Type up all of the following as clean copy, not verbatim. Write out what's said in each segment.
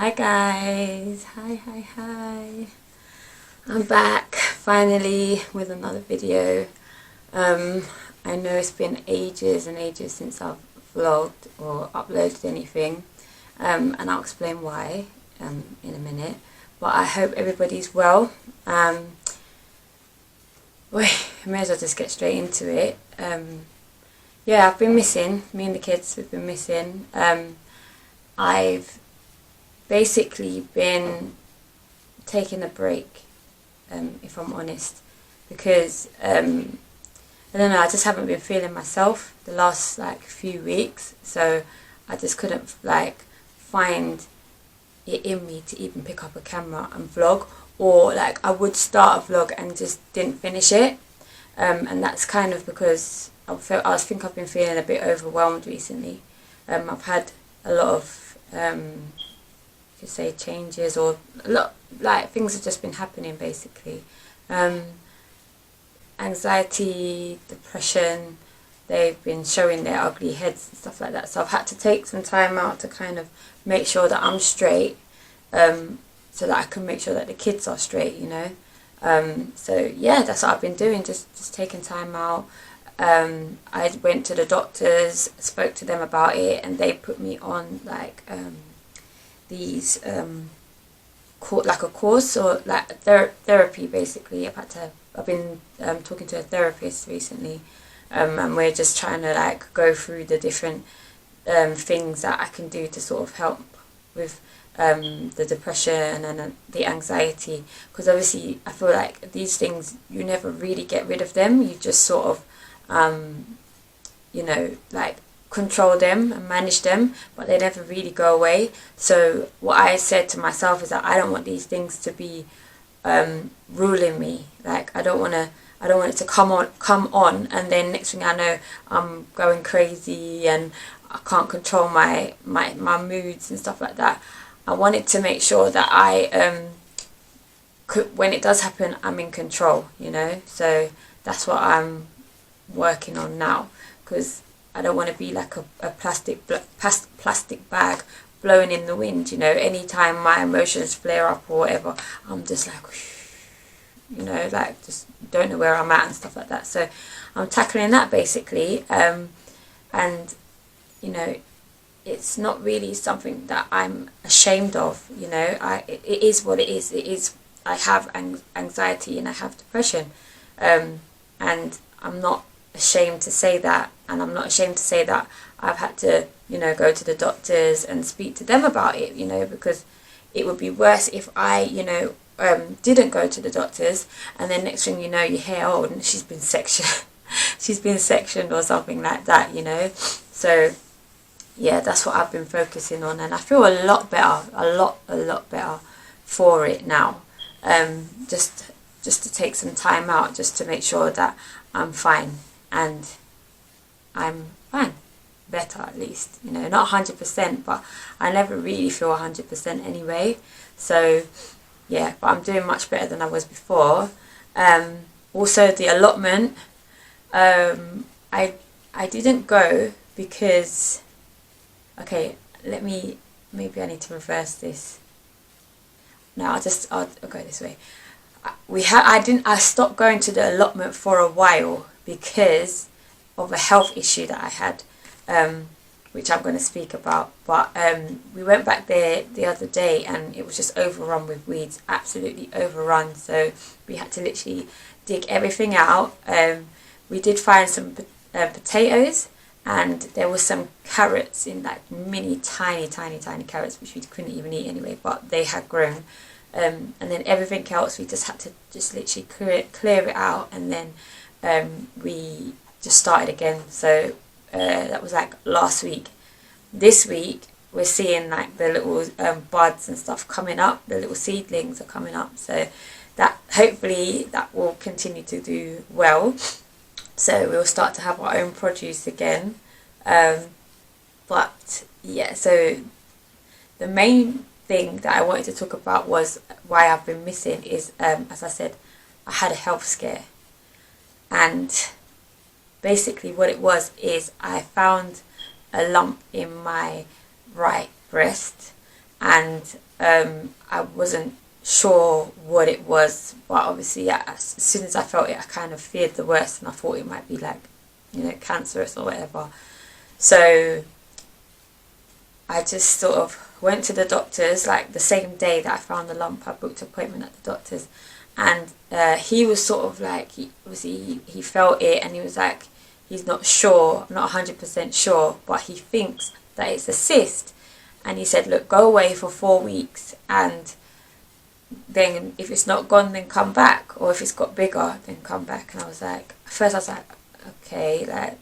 Hi guys, hi. I'm back finally with another video. I know it's been ages and ages since I've vlogged or uploaded anything, and I'll explain why in a minute. But I hope everybody's well. I may as well just get straight into it. Yeah, I've been missing. Me and the kids, we've been missing. I've basically been taking a break, if I'm honest, because I don't know, I just haven't been feeling myself the last few weeks, so I just couldn't find it in me to even pick up a camera and vlog, or I would start a vlog and just didn't finish it, and that's kind of because I think I've been feeling a bit overwhelmed recently. I've had a lot of you could say changes, or a lot things have just been happening basically. Anxiety, depression, they've been showing their ugly heads and stuff like that, so I've had to take some time out to kind of make sure that I'm straight, so that I can make sure that the kids are straight, you know. So yeah, that's what I've been doing, just taking time out. I went to the doctors, spoke to them about it, and they put me on these a course, or therapy basically. I've been talking to a therapist recently, and we're just trying to go through the different things that I can do to sort of help with the depression and the anxiety, because obviously I feel like these things, you never really get rid of them, you just sort of control them and manage them, but they never really go away. So what I said to myself is that I don't want these things to be ruling me. I don't want it to come on, and then next thing I know, I'm going crazy and I can't control my moods and stuff like that. I wanted to make sure that I when it does happen, I'm in control, you know. So that's what I'm working on now, because I don't want to be like a plastic bag blowing in the wind, you know. Anytime my emotions flare up or whatever, I'm just you know, just don't know where I'm at and stuff like that. So I'm tackling that basically, and you know, it's not really something that I'm ashamed of, you know. It is what it is. It is. I have anxiety and I have depression, and I'm not ashamed to say that, and I'm not ashamed to say that I've had to, you know, go to the doctors and speak to them about it, you know, because it would be worse if I, you know, didn't go to the doctors, and then next thing you know, you hear, oh, and she's been sectioned she's been sectioned or something like that, you know. So yeah, that's what I've been focusing on, and I feel a lot better, a lot better for it now. Just to take some time out, just to make sure that I'm fine, and I'm fine, better at least, you know, not 100%, but I never really feel 100% anyway. So yeah, but I'm doing much better than I was before. Also the allotment, I didn't go because, okay, maybe I need to reverse this. No, I'll go this way. I stopped going to the allotment for a while because of a health issue that I had, which I'm going to speak about. But we went back there the other day, and it was just overrun with weeds, absolutely overrun. So we had to literally dig everything out. We did find some potatoes, and there was some carrots in mini tiny carrots, which we couldn't even eat anyway, but they had grown. And then everything else, we just had to literally clear it out, and then we just started again. So that was last week. This week we're seeing the little buds and stuff coming up, the little seedlings are coming up, so that hopefully that will continue to do well, so we'll start to have our own produce again. But yeah, so the main thing that I wanted to talk about was why I've been missing is, as I said, I had a health scare, and basically what it was is I found a lump in my right breast, and I wasn't sure what it was, but obviously as soon as I felt it, I kind of feared the worst, and I thought it might be like, you know, cancerous or whatever. So I just sort of went to the doctors, like the same day that I found the lump. I booked an appointment at the doctor's, and he was sort of like, he felt it, and he was like, he's not sure, not 100% sure, but he thinks that it's a cyst. And he said, look, go away for 4 weeks, and then if it's not gone, then come back, or if it's got bigger, then come back. And I was like, at first I was like, okay,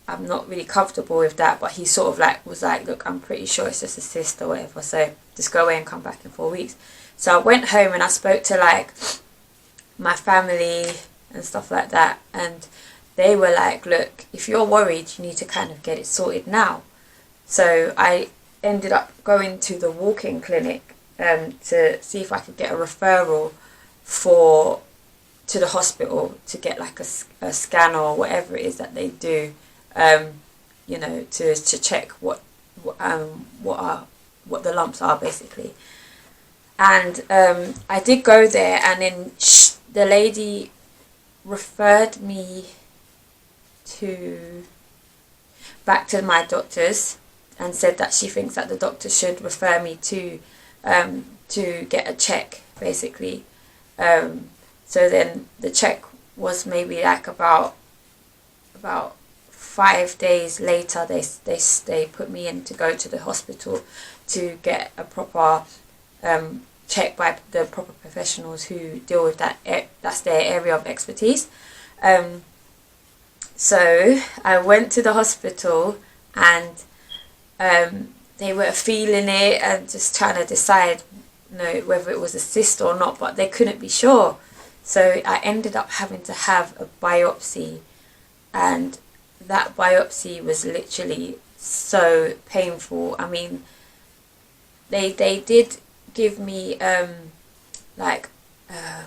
I'm not really comfortable with that, but he sort of like was like, look, I'm pretty sure it's just a cyst or whatever, so just go away and come back in 4 weeks. So I went home and I spoke to like my family and stuff like that, and they were like, look, if you're worried, you need to kind of get it sorted now. So I ended up going to the walk-in clinic to see if I could get a referral to the hospital to get like a scan or whatever it is that they do, you know, to check what the lumps are basically. And I did go there, and then the lady referred me back to my doctors, and said that she thinks that the doctor should refer me to get a check basically. So then the check was maybe like about 5 days later. They put me in to go to the hospital to get a proper check by the proper professionals who deal with that. That's their area of expertise. So I went to the hospital, and they were feeling it and just trying to decide, you know, whether it was a cyst or not, but they couldn't be sure. So I ended up having to have a biopsy, and that biopsy was literally so painful. I mean, they did give me like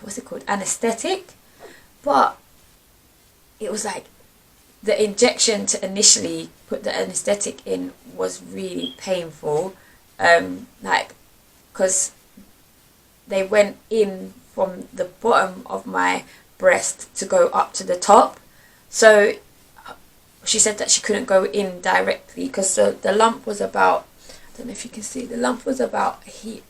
what's it called, anesthetic, but it was like the injection to initially put the anesthetic in was really painful, like, because they went in from the bottom of my breast to go up to the top. So she said that she couldn't go in directly, because the lump was about, I don't know if you can see, the lump was about here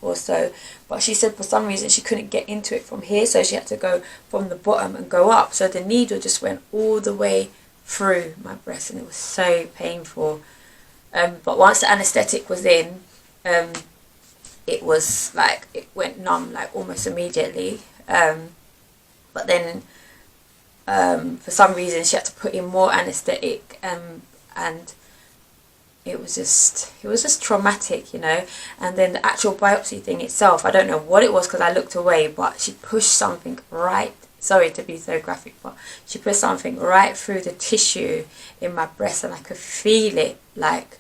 or so, but she said for some reason she couldn't get into it from here, so she had to go from the bottom and go up. So the needle just went all the way through my breast, and it was so painful. But once the anesthetic was in, it was like, it went numb like almost immediately. But then for some reason she had to put in more anesthetic, and it was just traumatic, you know. And then the actual biopsy thing itself, I don't know what it was because I looked away, but she pushed something right, sorry to be so graphic, but she pushed something right through the tissue in my breast, and I could feel it like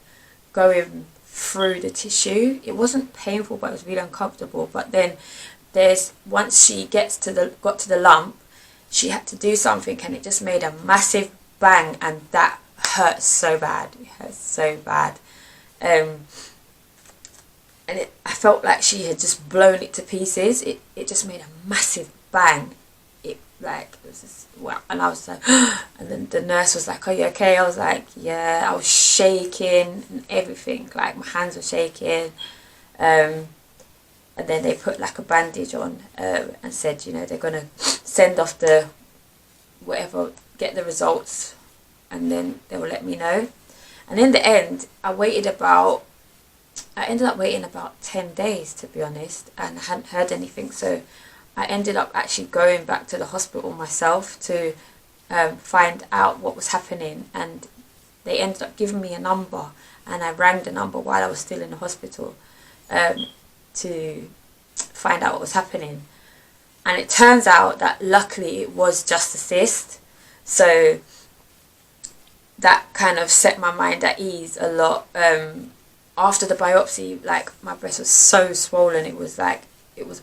going through the tissue. It wasn't painful, but it was really uncomfortable. But then once she got to the lump, she had to do something, and it just made a massive bang, and that hurt so bad. It hurt so bad. And I felt like she had just blown it to pieces. It just made a massive bang. It was just, wow. And I was like, and then the nurse was like, are you okay? I was like, yeah. I was shaking and everything, like my hands were shaking. And then they put like a bandage on, and said, you know, they're gonna send off the whatever, get the results, and then they will let me know. And in the end, I ended up waiting about 10 days, to be honest, and I hadn't heard anything. So I ended up actually going back to the hospital myself to find out what was happening, and they ended up giving me a number, and I rang the number while I was still in the hospital to find out what was happening. And it turns out that luckily it was just a cyst, so that kind of set my mind at ease a lot. After the biopsy, like, my breast was so swollen, it was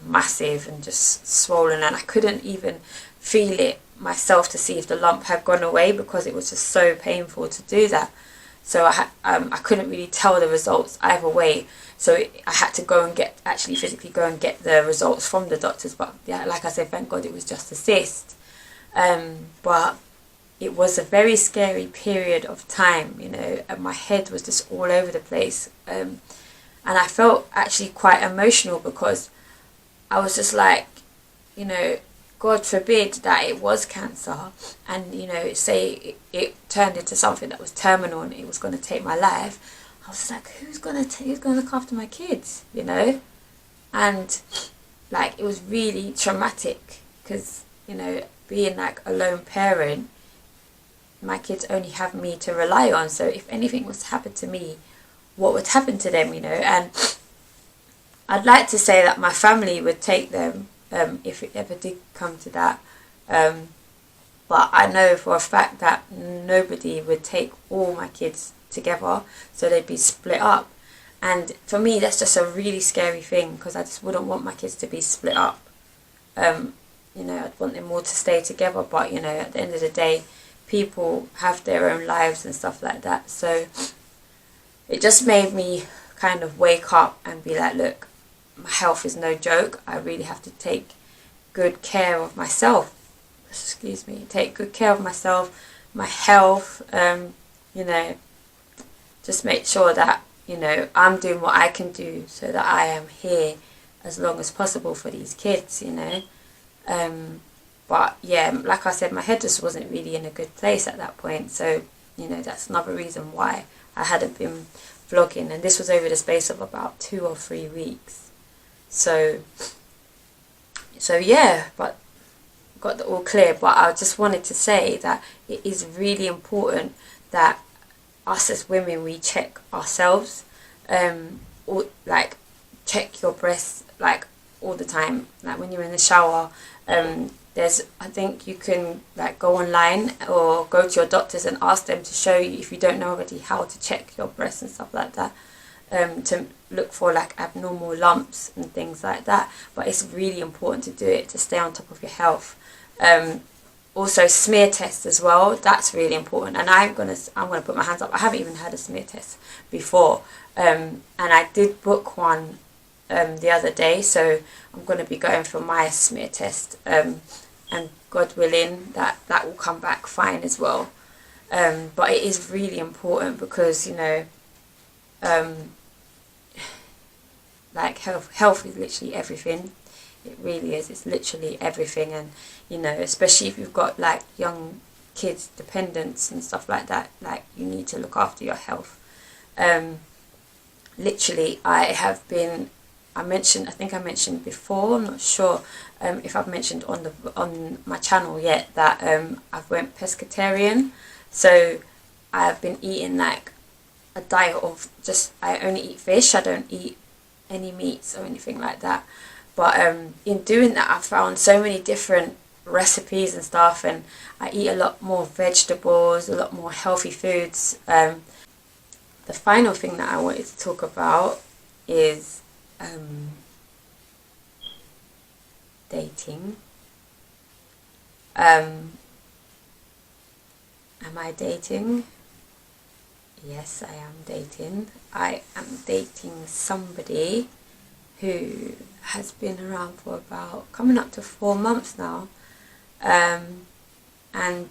massive and just swollen, and I couldn't even feel it myself to see if the lump had gone away, because it was just so painful to do that. so I couldn't really tell the results either way. So I had to go and actually physically go and get the results from the doctors. But yeah, like I said, thank God it was just a cyst. But it was a very scary period of time, you know, and my head was just all over the place. And I felt actually quite emotional because I was just like, you know, God forbid that it was cancer, and, you know, say it turned into something that was terminal and it was going to take my life. I was like, who's going to look after my kids, you know? And like, it was really traumatic because, you know, being like a lone parent, my kids only have me to rely on. So if anything was to happen to me, what would happen to them, you know? And I'd like to say that my family would take them, if it ever did come to that. But I know for a fact that nobody would take all my kids together, so they'd be split up. And for me, that's just a really scary thing, because I just wouldn't want my kids to be split up. You know, I'd want them all to stay together, but, you know, at the end of the day, people have their own lives and stuff like that. So it just made me kind of wake up and be like, look, my health is no joke. I really have to take good care of myself. Excuse me. Take good care of myself, my health, you know, just make sure that, you know, I'm doing what I can do so that I am here as long as possible for these kids, you know. But yeah, like I said, my head just wasn't really in a good place at that point. So, you know, that's another reason why I hadn't been vlogging. And this was over the space of about 2 or 3 weeks. So yeah, but got the all clear. But I just wanted to say that it is really important that us as women, we check ourselves, or like check your breasts like all the time, like when you're in the shower. I think you can like go online or go to your doctors and ask them to show you, if you don't know already, how to check your breasts and stuff like that, to look for like abnormal lumps and things like that. But it's really important to do it to stay on top of your health. Also smear tests as well, that's really important. And I'm gonna put my hands up, I haven't even had a smear test before, and I did book one the other day, so I'm going to be going for my smear test, and God willing that will come back fine as well. But it is really important because, you know, like health is literally everything. It really is. It's literally everything. And, you know, especially if you've got like young kids, dependents and stuff like that, like you need to look after your health. Literally, I think I mentioned before, I'm not sure if I've mentioned on my channel yet, that I've went pescatarian. So I've been eating like a diet of just, I only eat fish, I don't eat any meats or anything like that. But in doing that, I've found so many different recipes and stuff, and I eat a lot more vegetables, a lot more healthy foods. The final thing that I wanted to talk about is dating. Am I dating? Yes, I am dating. I am dating somebody who has been around for about coming up to 4 months now, and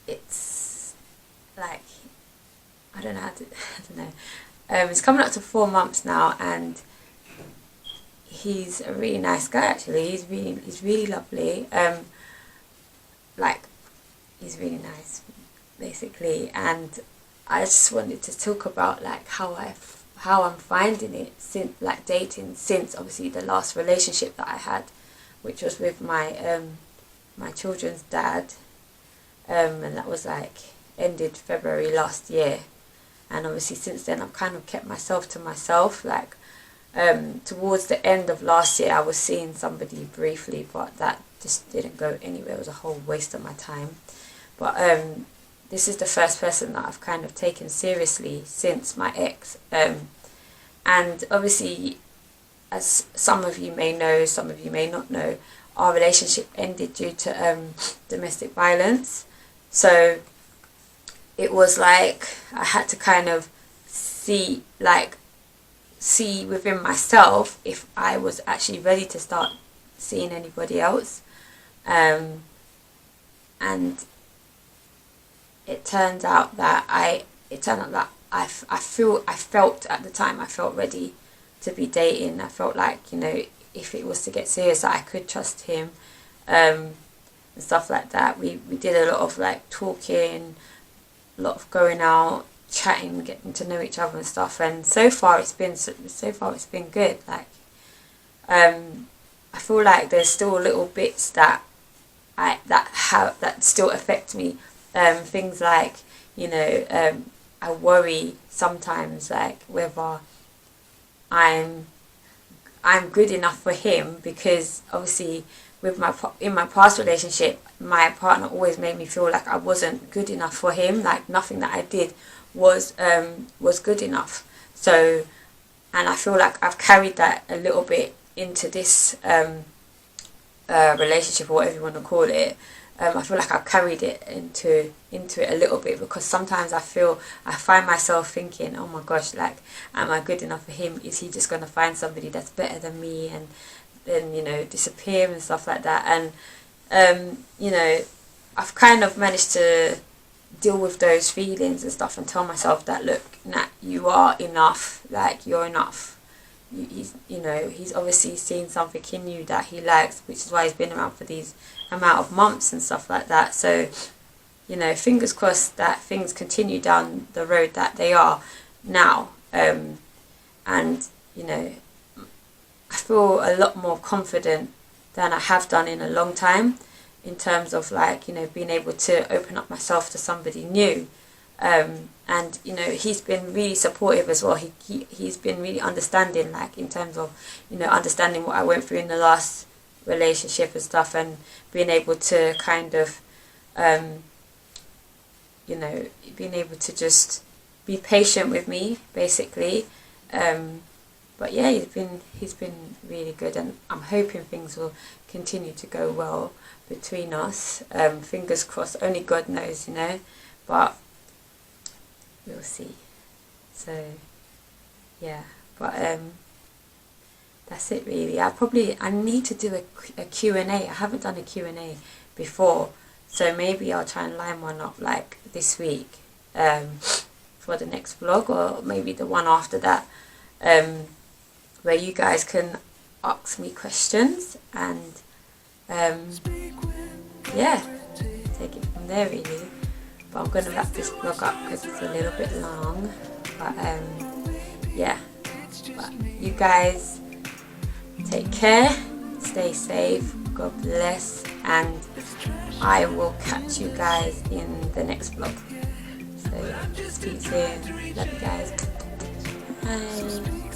it's like, I don't know, it's coming up to 4 months now, and he's a really nice guy. Actually, he's really lovely. Like, he's really nice, basically. And I just wanted to talk about like how I'm finding it since, like, dating since obviously the last relationship that I had, which was with my my children's dad, and that was like ended February last year. And obviously since then I've kind of kept myself to myself. Like, towards the end of last year I was seeing somebody briefly, but that just didn't go anywhere. It was a whole waste of my time. But this is the first person that I've kind of taken seriously since my ex. And obviously, as some of you may know, some of you may not know, our relationship ended due to domestic violence. So it was like I had to kind of see within myself if I was actually ready to start seeing anybody else. And it turned out that I felt at the time, I felt ready to be dating. I felt like, you know, if it was to get serious, that I could trust him, and stuff like that. We did a lot of like talking, a lot of going out, chatting, getting to know each other and stuff. And so far it's been good. Like, I feel like there's still little bits that still affect me. Things like, you know, I worry sometimes, like whether I'm good enough for him, because obviously in my past relationship, my partner always made me feel like I wasn't good enough for him. Like nothing that I did was good enough. So, and I feel like I've carried that a little bit into this relationship, or whatever you want to call it. I feel like I've carried it into it a little bit, because sometimes I find myself thinking, oh my gosh, like, am I good enough for him? Is he just going to find somebody that's better than me and then, you know, disappear and stuff like that? And you know, I've kind of managed to deal with those feelings and stuff and tell myself that, look, Nat, you are enough. Like, you're enough. He's obviously seen something in you that he likes, which is why he's been around for these amount of months and stuff like that. So, you know, fingers crossed that things continue down the road that they are now. And, you know, I feel a lot more confident than I have done in a long time, in terms of, like, you know, being able to open up myself to somebody new. And, you know, he's been really supportive as well. He's been really understanding, like, in terms of, you know, understanding what I went through in the last relationship and stuff, and being able to kind of, you know, being able to just be patient with me, basically. But yeah, he's been really good, and I'm hoping things will continue to go well between us. Fingers crossed. Only God knows, you know, but we'll see. So yeah, but that's it really. I need to do a Q&A. I haven't done a Q&A before, so maybe I'll try and line one up like this week, for the next vlog, or maybe the one after that, where you guys can ask me questions, and yeah, take it from there really. But I'm going to wrap this vlog up because it's a little bit long. But yeah, but you guys take care, stay safe, God bless, and I will catch you guys in the next vlog. So yeah, speak soon, love you guys, bye.